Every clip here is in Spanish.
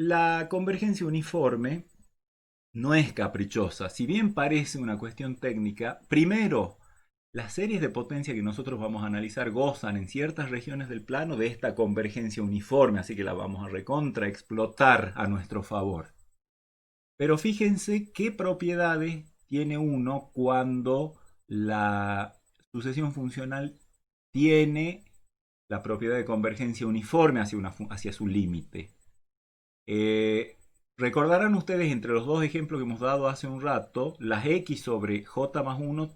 La convergencia uniforme no es caprichosa. Si bien parece una cuestión técnica, primero, las series de potencia que nosotros vamos a analizar gozan en ciertas regiones del plano de esta convergencia uniforme, así que la vamos a recontra explotar a nuestro favor. Pero fíjense qué propiedades tiene uno cuando la sucesión funcional tiene la propiedad de convergencia uniforme hacia su límite. Eh, Recordarán ustedes entre los dos ejemplos que hemos dado hace un rato, las x sobre j más 1,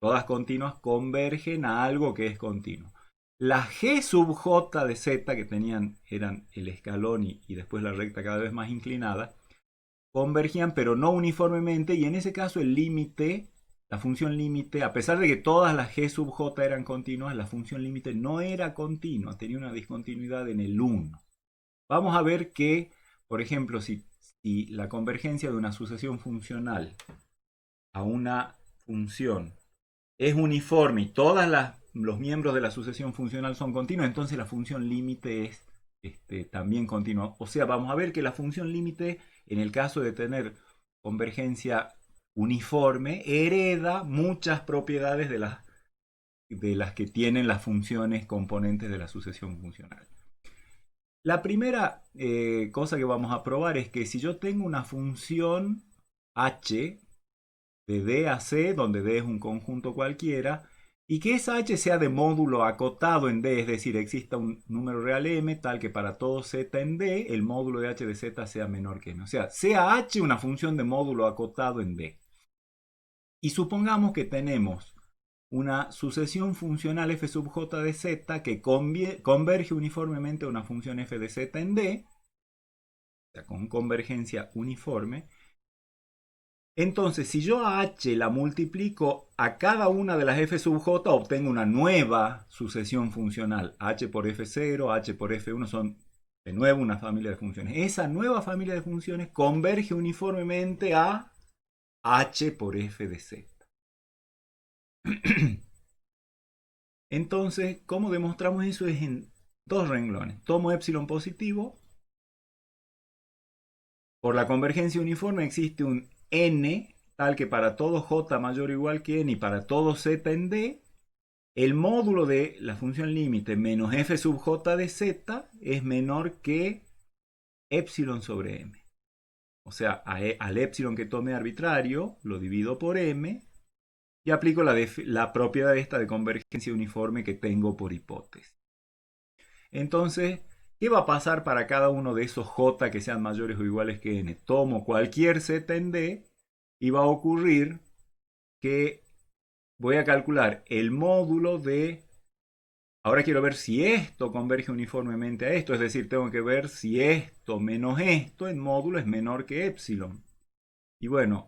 todas continuas, convergen a algo que es continuo. Las g sub j de z, que eran el escalón y después la recta cada vez más inclinada, convergían pero no uniformemente, y en ese caso el límite, la función límite, a pesar de que todas las g sub j eran continuas, la función límite no era continua, tenía una discontinuidad en el 1. Vamos a ver que, por ejemplo, si la convergencia de una sucesión funcional a una función es uniforme y todos los miembros de la sucesión funcional son continuos, entonces la función límite es también continua. O sea, vamos a ver que la función límite, en el caso de tener convergencia uniforme, hereda muchas propiedades de las que tienen las funciones componentes de la sucesión funcional. La primera cosa que vamos a probar es que si yo tengo una función h de D a C, donde D es un conjunto cualquiera, y que esa h sea de módulo acotado en D, es decir, exista un número real m tal que para todo z en D, el módulo de h de z sea menor que m. O sea h una función de módulo acotado en D. Y supongamos que tenemos una sucesión funcional f sub j de z que converge uniformemente a una función f de z en D, o sea, con convergencia uniforme. Entonces, si yo a h la multiplico a cada una de las f sub j, obtengo una nueva sucesión funcional. H por f0, h por f1 son de nuevo una familia de funciones. Esa nueva familia de funciones converge uniformemente a h por f de z. Entonces, ¿cómo demostramos eso? Es en dos renglones. Tomo epsilon positivo. Por la convergencia uniforme existe un n tal que para todo j mayor o igual que n y para todo z en D, el módulo de la función límite menos f sub j de z es menor que epsilon sobre m. O sea, al epsilon que tome arbitrario lo divido por m y aplico la propiedad esta de convergencia uniforme que tengo por hipótesis. Entonces, ¿qué va a pasar para cada uno de esos j que sean mayores o iguales que n? Tomo cualquier z en D y va a ocurrir que voy a calcular el módulo de... Ahora quiero ver si esto converge uniformemente a esto, es decir, tengo que ver si esto menos esto en módulo es menor que epsilon. Y bueno,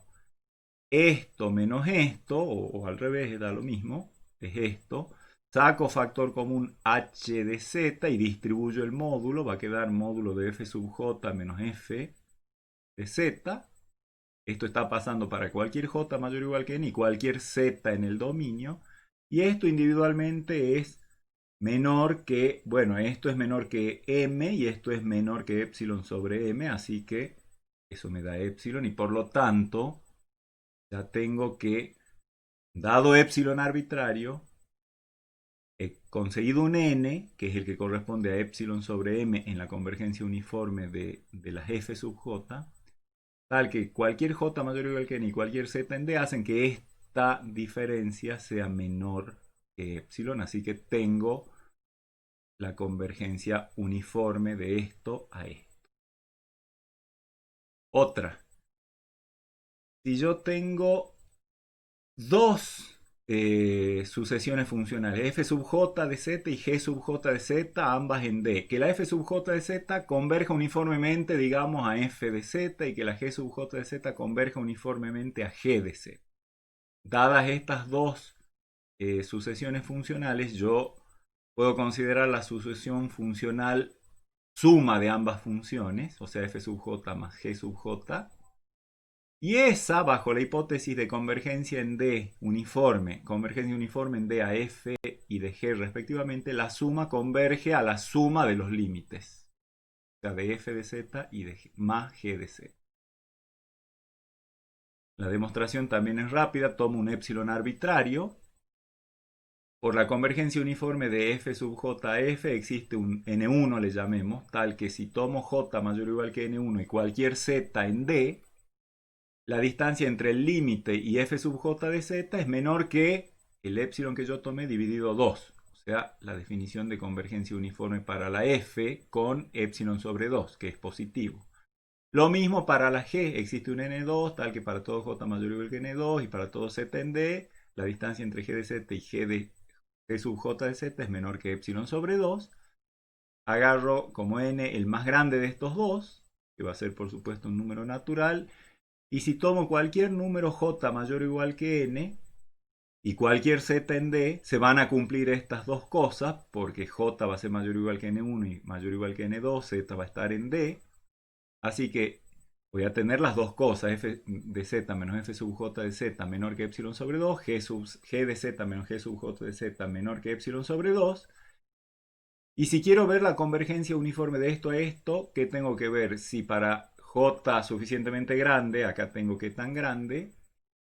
esto menos esto, o al revés, da lo mismo, es esto. Saco factor común h de z y distribuyo el módulo, va a quedar módulo de f sub j menos f de z. Esto está pasando para cualquier j mayor o igual que n y cualquier z en el dominio. Y esto individualmente es menor que, bueno, esto es menor que m y esto es menor que epsilon sobre m, así que eso me da epsilon y por lo tanto ya tengo que, dado epsilon arbitrario, he conseguido un n, que es el que corresponde a epsilon sobre m en la convergencia uniforme de las f sub j, tal que cualquier j mayor o igual que n y cualquier z en d hacen que esta diferencia sea menor que epsilon, así que tengo la convergencia uniforme de esto a esto. Otra, si yo tengo dos sucesiones funcionales, f sub j de z y g sub j de z, ambas en D, que la f sub j de z converja uniformemente, digamos, a f de z y que la g sub j de z converja uniformemente a g de z. Dadas estas dos sucesiones funcionales, yo puedo considerar la sucesión funcional suma de ambas funciones, o sea, f sub j más g sub j, y esa, bajo la hipótesis de convergencia en D uniforme, convergencia uniforme en D a f y de g respectivamente, la suma converge a la suma de los límites. o sea, de f de z y más g de z. La demostración también es rápida, tomo un epsilon arbitrario. Por la convergencia uniforme de f sub j a f existe un n1, le llamemos, tal que si tomo j mayor o igual que n1 y cualquier z en D, la distancia entre el límite y f sub j de z es menor que el epsilon que yo tomé dividido 2. O sea, la definición de convergencia uniforme para la f con epsilon sobre 2, que es positivo. Lo mismo para la g, existe un n2, tal que para todo j mayor o igual que n2 y para todo z en D, la distancia entre g de z y g sub j de z es menor que epsilon sobre 2. Agarro como n el más grande de estos dos, que va a ser por supuesto un número natural, y si tomo cualquier número j mayor o igual que n y cualquier z en D, se van a cumplir estas dos cosas, porque j va a ser mayor o igual que n1 y mayor o igual que n2, z va a estar en D. Así que voy a tener las dos cosas, f de z menos f sub j de z menor que epsilon sobre 2, g de z menos g sub j de z menor que epsilon sobre 2. Y si quiero ver la convergencia uniforme de esto a esto, ¿qué tengo que ver? Si para j suficientemente grande, acá tengo que tan grande,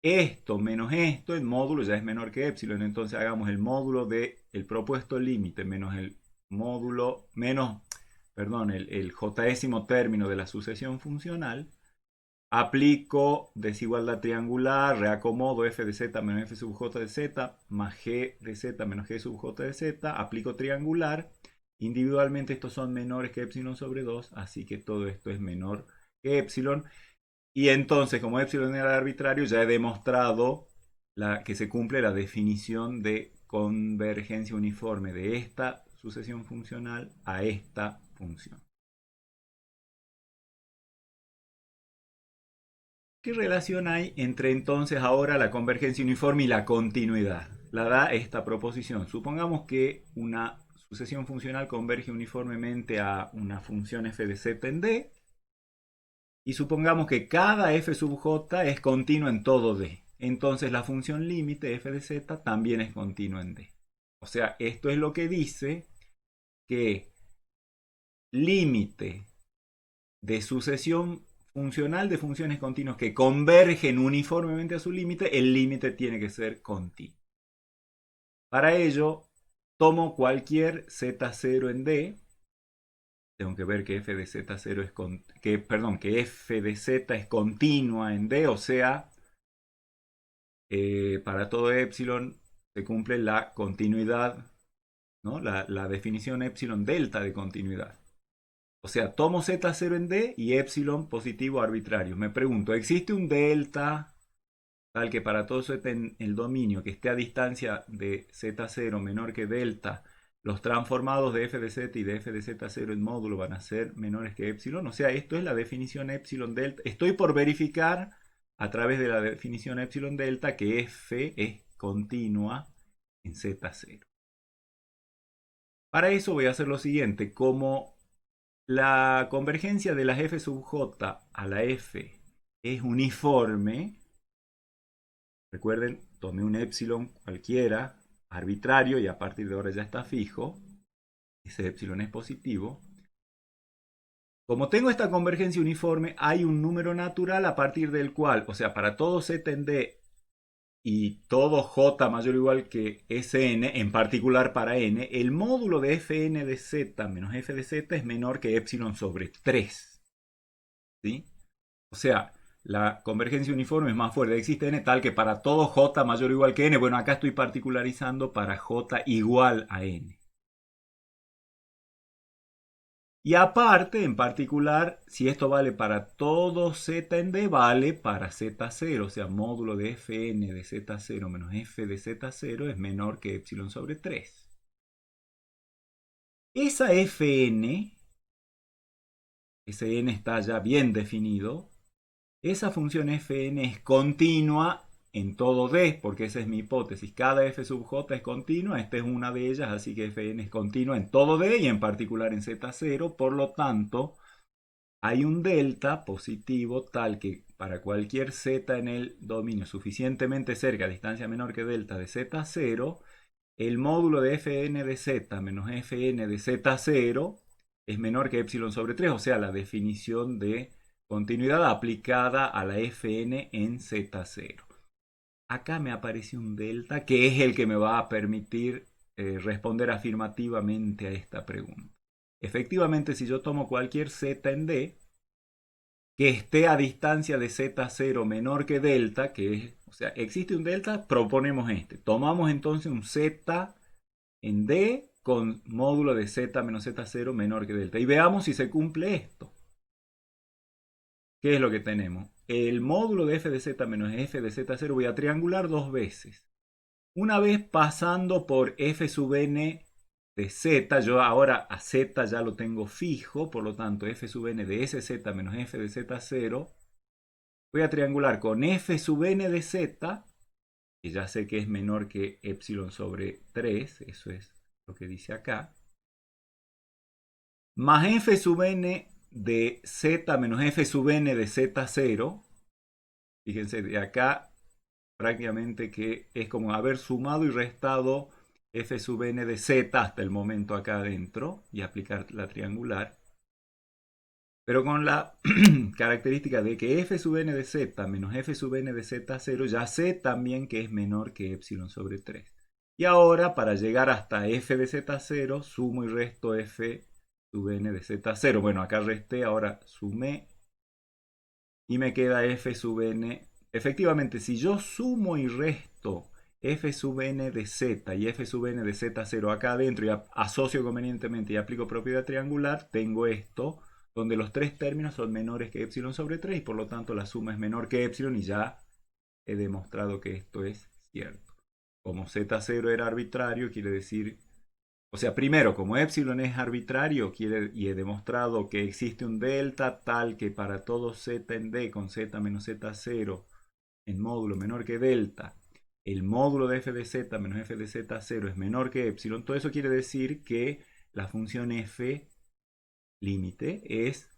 esto menos esto, el módulo ya es menor que epsilon. Entonces hagamos el módulo del propuesto límite menos el módulo, menos, perdón, el jésimo término de la sucesión funcional. Aplico desigualdad triangular, reacomodo f de z menos f sub j de z más g de z menos g sub j de z. Aplico triangular. Individualmente estos son menores que epsilon sobre 2, así que todo esto es menor que epsilon. Y entonces, como epsilon era arbitrario, ya he demostrado que se cumple la definición de convergencia uniforme de esta sucesión funcional a esta función. ¿Qué relación hay entre entonces ahora la convergencia uniforme y la continuidad? La da esta proposición. Supongamos que una sucesión funcional converge uniformemente a una función f de z en D. Y supongamos que cada f sub j es continua en todo D. Entonces la función límite f de z también es continua en D. O sea, esto es lo que dice que límite de sucesión funcional de funciones continuas que convergen uniformemente a su límite, el límite tiene que ser continuo. Para ello, tomo cualquier z0 en D. Tengo que ver que f de z0 es que f de z es continua en D, o sea, para todo epsilon se cumple la continuidad, ¿no? La definición epsilon delta de continuidad. O sea, tomo z0 en D y epsilon positivo arbitrario. Me pregunto, ¿existe un delta tal que para todo z en el dominio que esté a distancia de z0 menor que delta, los transformados de f de z y de f de z0 en módulo van a ser menores que epsilon? O sea, esto es la definición epsilon delta. Estoy por verificar a través de la definición epsilon delta que f es continua en z0. Para eso voy a hacer lo siguiente. Como la convergencia de las f sub j a la f es uniforme, recuerden, tomé un epsilon cualquiera, arbitrario, y a partir de ahora ya está fijo. Ese epsilon es positivo. Como tengo esta convergencia uniforme, hay un número natural a partir del cual, o sea, para todo z en D y todo j mayor o igual que Sn, en particular para n, el módulo de fn de z menos f de z es menor que epsilon sobre 3. ¿Sí? O sea, la convergencia uniforme es más fuerte. Existe n tal que para todo j mayor o igual que n, bueno, acá estoy particularizando para j igual a n. Y aparte, en particular, si esto vale para todo z en D, vale para z0. O sea, módulo de fn de z0 menos f de z0 es menor que epsilon sobre 3. Esa fn, ese n está ya bien definido. Esa función fn es continua en todo D, porque esa es mi hipótesis. Cada f sub j es continua, esta es una de ellas, así que fn es continua en todo D y en particular en z0. Por lo tanto, hay un delta positivo tal que para cualquier z en el dominio suficientemente cerca, a distancia menor que delta de z0, el módulo de fn de z menos fn de z0 es menor que epsilon sobre 3, o sea, la definición de continuidad aplicada a la Fn en Z0. Acá me aparece un delta que es el que me va a permitir responder afirmativamente a esta pregunta. Efectivamente, si yo tomo cualquier z en D que esté a distancia de z0 menor que delta, que es, o sea, existe un delta, proponemos este. Tomamos entonces un z en D con módulo de z menos z0 menor que delta. Y veamos si se cumple esto. ¿Qué es lo que tenemos? El módulo de f de z menos f de z0 voy a triangular dos veces. Una vez pasando por f sub n de z, yo ahora a z ya lo tengo fijo, por lo tanto f sub n de sz menos f de z0, voy a triangular con f sub n de z, que ya sé que es menor que epsilon sobre 3, eso es lo que dice acá, más f sub n de z menos f sub n de z0, fíjense, de acá prácticamente que es como haber sumado y restado f sub n de z hasta el momento acá adentro y aplicar la triangular, pero con la característica de que f sub n de z menos f sub n de z0 ya sé también que es menor que epsilon sobre 3. Y ahora para llegar hasta f de z0 sumo y resto f sub n de z0. Bueno, acá resté, ahora sumé y me queda f sub n. Efectivamente, si yo sumo y resto f sub n de z y f sub n de z0 acá adentro y asocio convenientemente y aplico propiedad triangular, tengo esto, donde los tres términos son menores que epsilon sobre 3 y por lo tanto la suma es menor que epsilon y ya he demostrado que esto es cierto. Como z0 era arbitrario, quiere decir, o sea, primero, como epsilon es arbitrario y he demostrado que existe un delta tal que para todo z en D con z menos z0 en módulo menor que delta, el módulo de f de z menos f de z0 es menor que epsilon, todo eso quiere decir que la función f límite es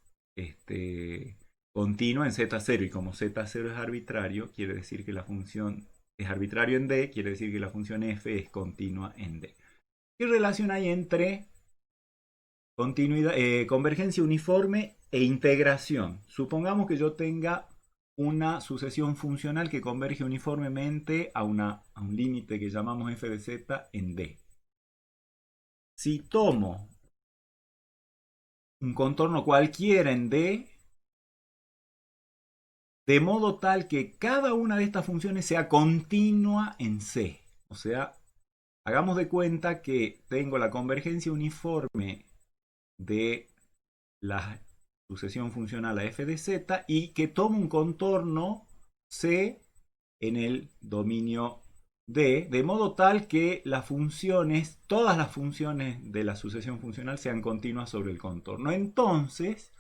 continua en z0 y como z0 es arbitrario, quiere decir que la función es arbitrario en D, quiere decir que la función f es continua en D. ¿Qué relación hay entre continuidad, convergencia uniforme e integración? Supongamos que yo tenga una sucesión funcional que converge uniformemente a un límite que llamamos f de z en D. Si tomo un contorno cualquiera en D, de modo tal que cada una de estas funciones sea continua en C. O sea, hagamos de cuenta que tengo la convergencia uniforme de la sucesión funcional a f de z y que tomo un contorno C en el dominio D, de modo tal que las funciones, todas las funciones de la sucesión funcional sean continuas sobre el contorno. Entonces,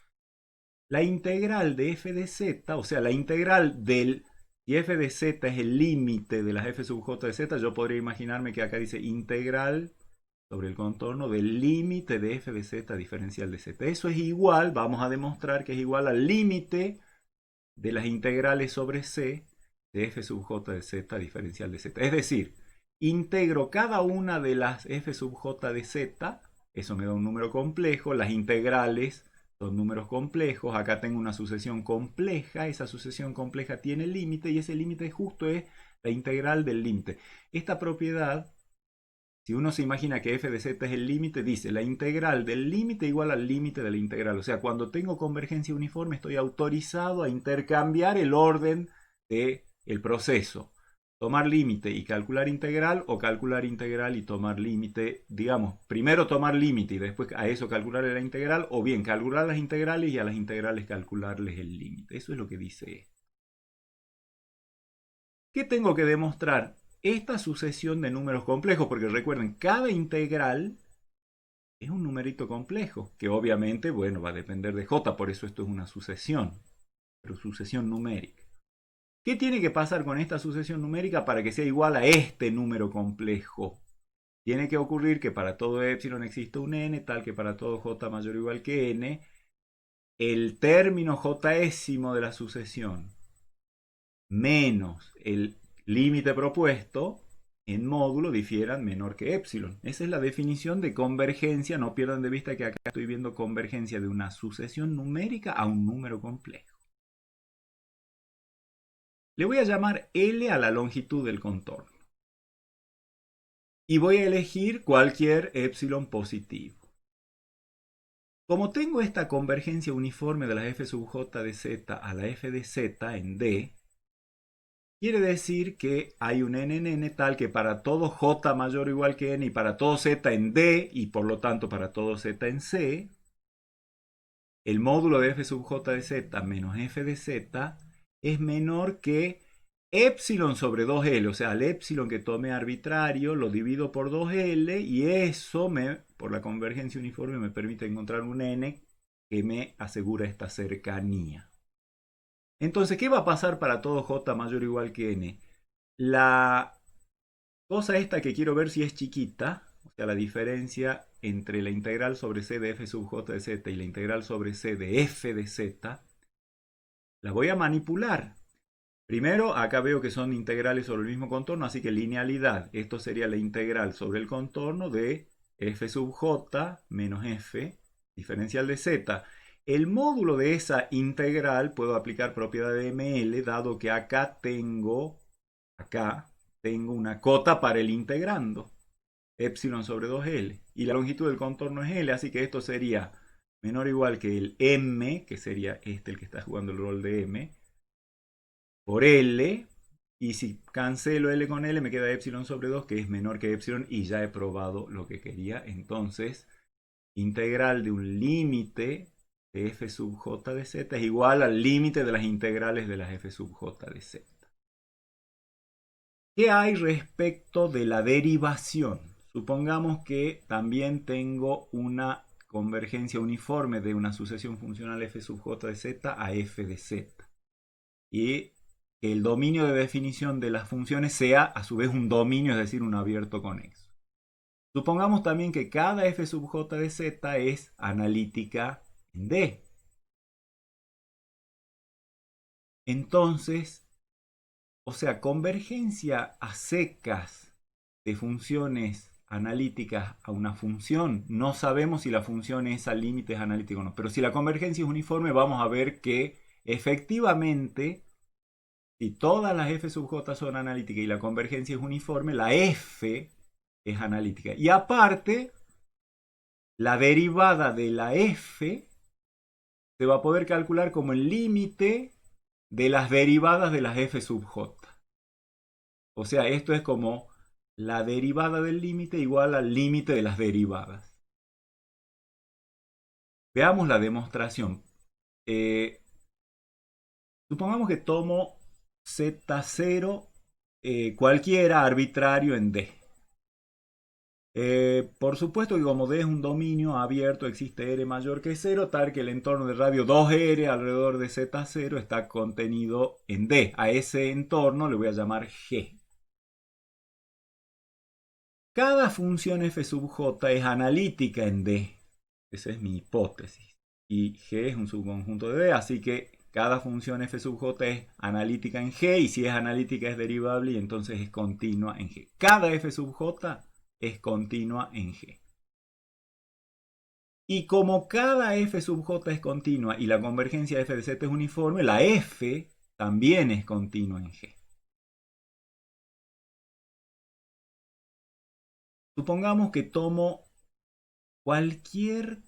la integral de f de z, o sea, la integral del, si f de z es el límite de las f sub j de z, yo podría imaginarme que acá dice integral sobre el contorno del límite de f de z diferencial de z. Eso es igual, vamos a demostrar que es igual al límite de las integrales sobre c de f sub j de z diferencial de z. Es decir, integro cada una de las f sub j de z, eso me da un número complejo, las integrales son números complejos, acá tengo una sucesión compleja, esa sucesión compleja tiene límite y ese límite justo es la integral del límite. Esta propiedad, si uno se imagina que f de z es el límite, dice la integral del límite igual al límite de la integral. O sea, cuando tengo convergencia uniforme estoy autorizado a intercambiar el orden del proceso. Tomar límite y calcular integral o calcular integral y tomar límite. Digamos, primero tomar límite y después a eso calcular la integral, o bien calcular las integrales y a las integrales calcularles el límite. Eso es lo que dice esto. ¿Qué tengo que demostrar? Esta sucesión de números complejos, porque recuerden, cada integral es un numerito complejo, que obviamente, bueno, va a depender de j, por eso esto es una sucesión, pero sucesión numérica. ¿Qué tiene que pasar con esta sucesión numérica para que sea igual a este número complejo? Tiene que ocurrir que para todo epsilon existe un n, tal que para todo j mayor o igual que n, el término jésimo de la sucesión menos el límite propuesto en módulo difieran menor que epsilon. Esa es la definición de convergencia. No pierdan de vista que acá estoy viendo convergencia de una sucesión numérica a un número complejo. Le voy a llamar L a la longitud del contorno. Y voy a elegir cualquier epsilon positivo. Como tengo esta convergencia uniforme de la f sub j de z a la f de z en D, quiere decir que hay un n en n tal que para todo j mayor o igual que n y para todo z en D y por lo tanto para todo z en C, el módulo de f sub j de z menos f de z es menor que epsilon sobre 2L, o sea, el epsilon que tomé arbitrario lo divido por 2L y eso por la convergencia uniforme me permite encontrar un n que me asegura esta cercanía. Entonces, ¿qué va a pasar para todo j mayor o igual que n? La cosa esta que quiero ver si es chiquita, o sea, la diferencia entre la integral sobre c de f sub j de z y la integral sobre c de f de z, la voy a manipular. Primero, acá veo que son integrales sobre el mismo contorno, así que linealidad. Esto sería la integral sobre el contorno de f sub j menos f diferencial de z. El módulo de esa integral puedo aplicar propiedad de ML, dado que acá tengo una cota para el integrando, epsilon sobre 2L. Y la longitud del contorno es L, así que esto sería menor o igual que el M, que sería el que está jugando el rol de M, por L, y si cancelo L con L me queda epsilon sobre 2 que es menor que epsilon y ya he probado lo que quería. Entonces, integral de un límite de f sub j de z es igual al límite de las integrales de las f sub j de z. ¿Qué hay respecto de la derivación? Supongamos que también tengo una convergencia uniforme de una sucesión funcional f sub j de z a f de z. Y el dominio de definición de las funciones sea a su vez un dominio, es decir, un abierto conexo. Supongamos también que cada f sub j de z es analítica en D. Entonces, o sea, convergencia a secas de funciones analíticas a una función, no sabemos si la función es al límite es analítica o no, pero si la convergencia es uniforme vamos a ver que efectivamente si todas las f sub j son analíticas y la convergencia es uniforme, la f es analítica. Y aparte, la derivada de la f se va a poder calcular como el límite de las derivadas de las f sub j. O sea, esto es como la derivada del límite igual al límite de las derivadas. Veamos la demostración. Supongamos que tomo z0 cualquiera arbitrario en D. Por supuesto que como D es un dominio abierto, existe R mayor que 0, tal que el entorno de radio 2R alrededor de Z0 está contenido en D. A ese entorno le voy a llamar G. Cada función f sub j es analítica en D. Esa es mi hipótesis. Y G es un subconjunto de D, así que cada función f sub j es analítica en G, y si es analítica es derivable y entonces es continua en G. Cada f sub j es continua en G. Y como cada f sub j es continua y la convergencia de f de z es uniforme, la f también es continua en G. Supongamos que tomo cualquier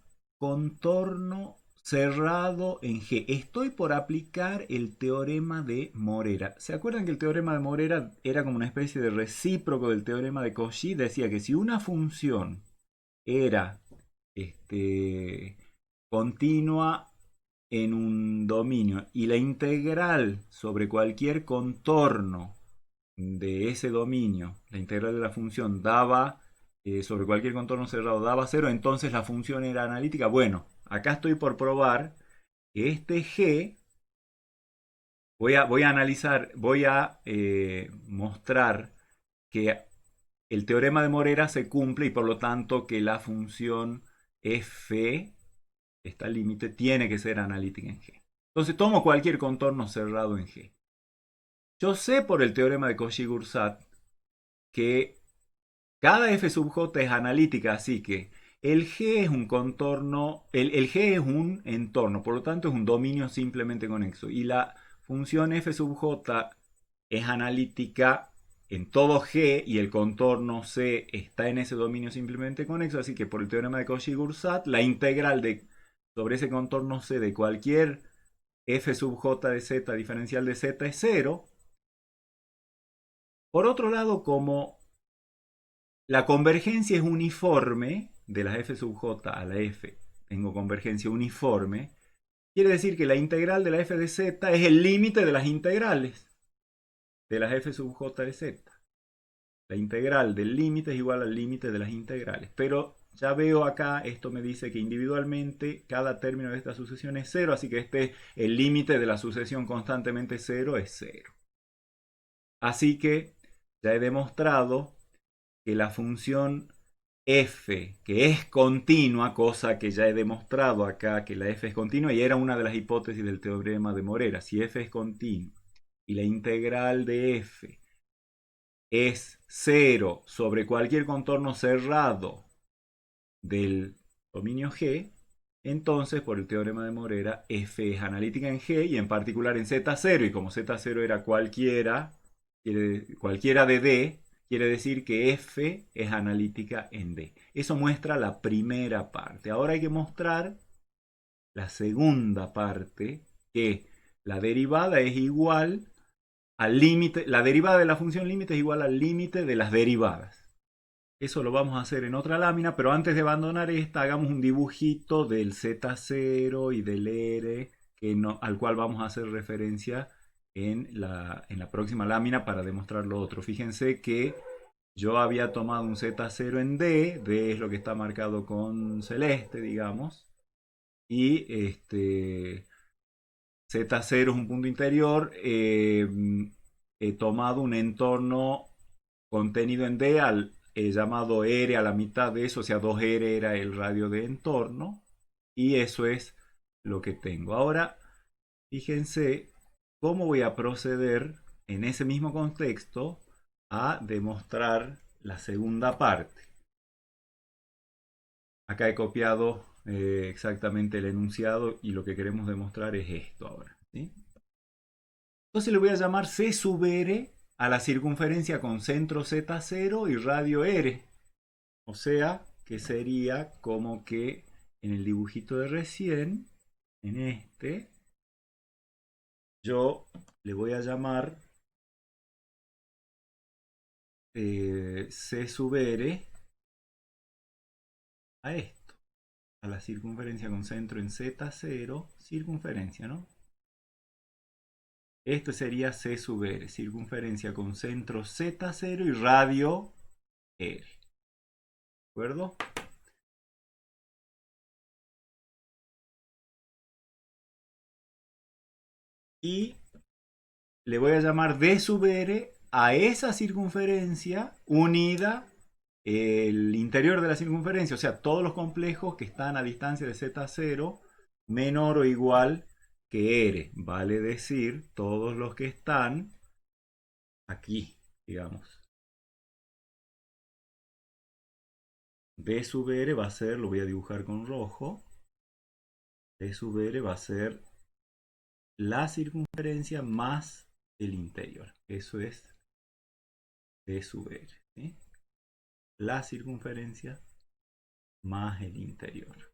contorno cerrado en G. Estoy por aplicar el teorema de Morera. ¿Se acuerdan que el teorema de Morera era como una especie de recíproco del teorema de Cauchy? Decía que si una función era continua en un dominio y la integral sobre cualquier contorno de ese dominio, la integral de la función daba sobre cualquier contorno cerrado daba 0, entonces la función era analítica. Bueno, acá estoy por probar que este G, voy a analizar, voy a mostrar que el teorema de Morera se cumple y por lo tanto que la función f, esta límite, tiene que ser analítica en G. Entonces tomo cualquier contorno cerrado en G. Yo sé por el teorema de Cauchy-Goursat que cada f sub j es analítica, así que el G es un contorno, el G es un entorno, por lo tanto es un dominio simplemente conexo. Y la función f sub j es analítica en todo G y el contorno C está en ese dominio simplemente conexo, así que por el teorema de Cauchy-Goursat, la integral sobre ese contorno C de cualquier f sub j de z diferencial de z es cero. Por otro lado, como la convergencia es uniforme de las f sub j a la f, tengo convergencia uniforme, quiere decir que la integral de la f de z es el límite de las integrales de las f sub j de z. La integral del límite es igual al límite de las integrales. Pero ya veo acá, esto me dice que individualmente cada término de esta sucesión es cero, así que el límite de la sucesión constantemente cero es cero. Así que ya he demostrado que la función f, que es continua, cosa que ya he demostrado acá que la f es continua y era una de las hipótesis del teorema de Morera. Si f es continua y la integral de f es cero sobre cualquier contorno cerrado del dominio G, entonces por el teorema de Morera f es analítica en G y en particular en Z0, y como Z0 era cualquiera de D, quiere decir que f es analítica en D. Eso muestra la primera parte. Ahora hay que mostrar la segunda parte, que la derivada es igual al límite, la derivada de la función límite es igual al límite de las derivadas. Eso lo vamos a hacer en otra lámina, pero antes de abandonar esta, hagamos un dibujito del Z0 y del R, al cual vamos a hacer referencia en la próxima lámina para demostrar lo otro. Fíjense que yo había tomado un Z0 en D, D es lo que está marcado con celeste, digamos, y Z0 es un punto interior. He tomado un entorno contenido en D llamado R a la mitad de eso, o sea, 2R era el radio de entorno, y eso es lo que tengo. Ahora, fíjense cómo voy a proceder en ese mismo contexto a demostrar la segunda parte. Acá he copiado exactamente el enunciado y lo que queremos demostrar es esto ahora, ¿sí? Entonces le voy a llamar C sub R a la circunferencia con centro Z0 y radio R. O sea, que sería como que en el dibujito de recién, en este, yo le voy a llamar C sub R a esto, a la circunferencia con centro en Z0, circunferencia, ¿no? Esto sería C sub R, circunferencia con centro Z0 y radio R. ¿De acuerdo? Y le voy a llamar D sub R a esa circunferencia unida el interior de la circunferencia, o sea, todos los complejos que están a distancia de Z0 menor o igual que R. Vale decir, todos los que están aquí, digamos. D sub R va a ser, lo voy a dibujar con rojo, D sub R va a ser la circunferencia más el interior. Eso es D sub R, ¿sí? La circunferencia más el interior.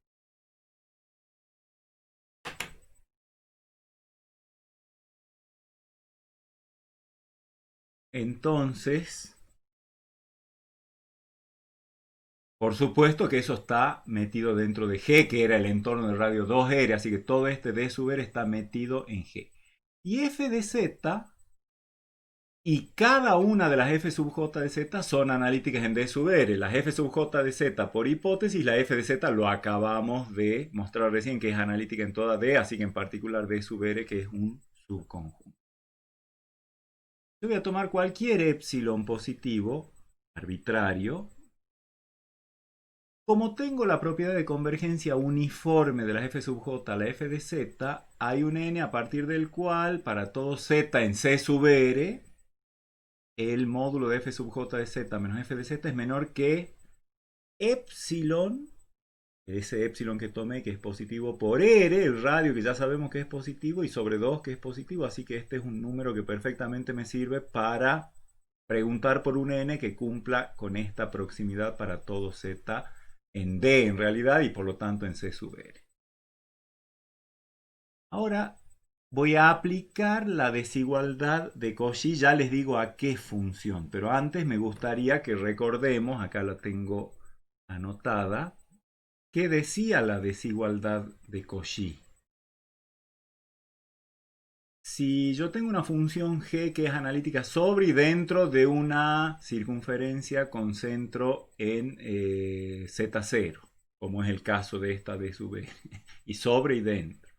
Entonces, por supuesto que eso está metido dentro de G, que era el entorno del radio 2R, así que todo este D sub R está metido en G. Y f de z y cada una de las f sub j de z son analíticas en D sub R. Las f sub j de z por hipótesis, la f de z lo acabamos de mostrar recién que es analítica en toda D, así que en particular D sub R, que es un subconjunto. Yo voy a tomar cualquier epsilon positivo, arbitrario. Como tengo la propiedad de convergencia uniforme de la f sub j a la f de z, hay un n a partir del cual para todo z en C sub R, el módulo de f sub j de z menos f de z es menor que epsilon, ese epsilon que tomé que es positivo, por r, el radio que ya sabemos que es positivo, y sobre 2 que es positivo. Así que este es un número que perfectamente me sirve para preguntar por un n que cumpla con esta proximidad para todo z en D en realidad, y por lo tanto en C sub R. Ahora voy a aplicar la desigualdad de Cauchy, ya les digo a qué función, pero antes me gustaría que recordemos, acá la tengo anotada, qué decía la desigualdad de Cauchy. Si yo tengo una función g que es analítica sobre y dentro de una circunferencia con centro en z0, como es el caso de esta d sub n, y sobre y dentro,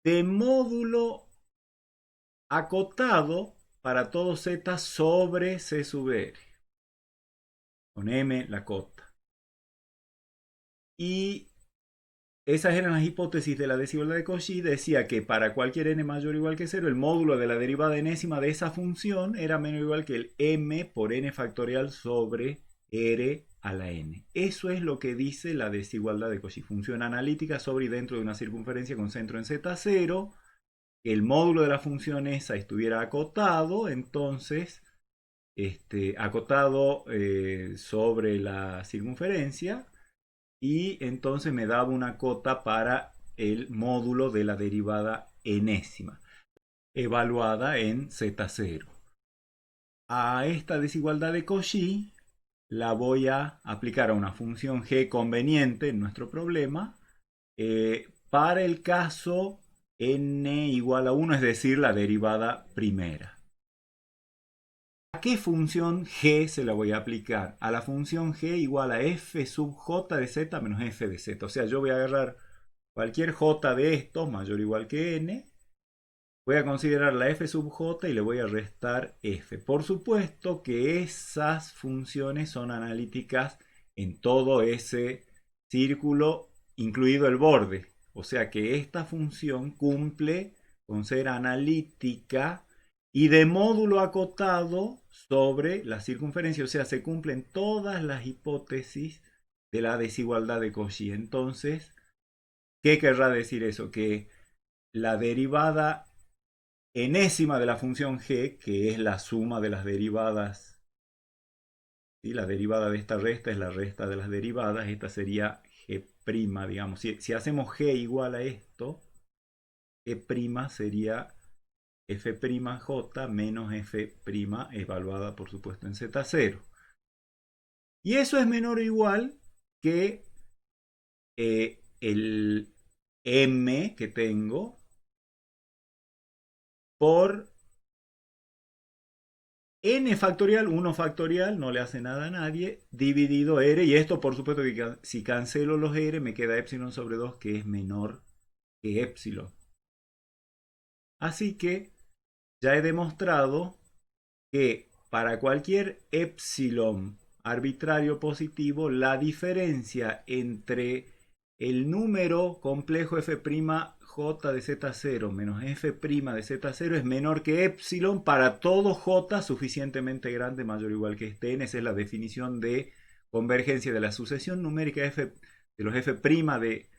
de módulo acotado para todo z sobre c sub r, con m la cota. Y esas eran las hipótesis de la desigualdad de Cauchy. Decía que para cualquier n mayor o igual que 0, el módulo de la derivada enésima de esa función era menor o igual que el m por n factorial sobre r a la n. Eso es lo que dice la desigualdad de Cauchy. Función analítica sobre y dentro de una circunferencia con centro en z0. El módulo de la función esa estuviera acotado, entonces acotado sobre la circunferencia, y entonces me daba una cota para el módulo de la derivada enésima, evaluada en z0. A esta desigualdad de Cauchy la voy a aplicar a una función g conveniente en nuestro problema para el caso n igual a 1, es decir, la derivada primera. ¿A qué función g se la voy a aplicar? A la función g igual a f sub j de z menos f de z. O sea, yo voy a agarrar cualquier j de estos mayor o igual que n, voy a considerar la f sub j y le voy a restar f. Por supuesto que esas funciones son analíticas en todo ese círculo, incluido el borde. O sea que esta función cumple con ser analítica y de módulo acotado sobre la circunferencia. O sea, se cumplen todas las hipótesis de la desigualdad de Cauchy. Entonces, ¿qué querrá decir eso? Que la derivada enésima de la función g, que es la suma de las derivadas, ¿sí? La derivada de esta resta es la resta de las derivadas. Esta sería g', digamos. Si hacemos g igual a esto, g' sería f'j menos f' evaluada por supuesto en z0. Y eso es menor o igual que el m que tengo por n factorial, 1 factorial, no le hace nada a nadie, dividido r. Y esto por supuesto que si cancelo los r me queda epsilon sobre 2, que es menor que epsilon. Así que ya he demostrado que para cualquier epsilon arbitrario positivo, la diferencia entre el número complejo f' j de z0 menos f' de z0 es menor que epsilon para todo j suficientemente grande, mayor o igual que este n. Esa es la definición de convergencia de la sucesión numérica f, de los f' de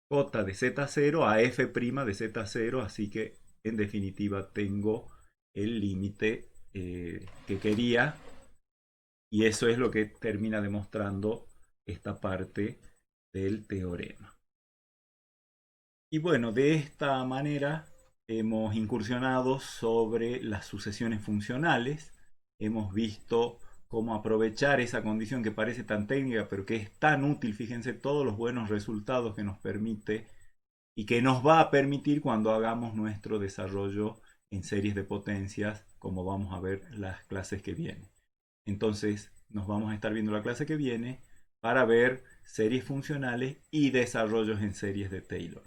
j de z0 a f' de z0. Así que en definitiva tengo el límite que quería, y eso es lo que termina demostrando esta parte del teorema. Y bueno, de esta manera hemos incursionado sobre las sucesiones funcionales. Hemos visto cómo aprovechar esa condición que parece tan técnica, pero que es tan útil. Fíjense todos los buenos resultados que nos permite y que nos va a permitir cuando hagamos nuestro desarrollo en series de potencias, como vamos a ver las clases que vienen. Entonces, nos vamos a estar viendo la clase que viene para ver series funcionales y desarrollos en series de Taylor.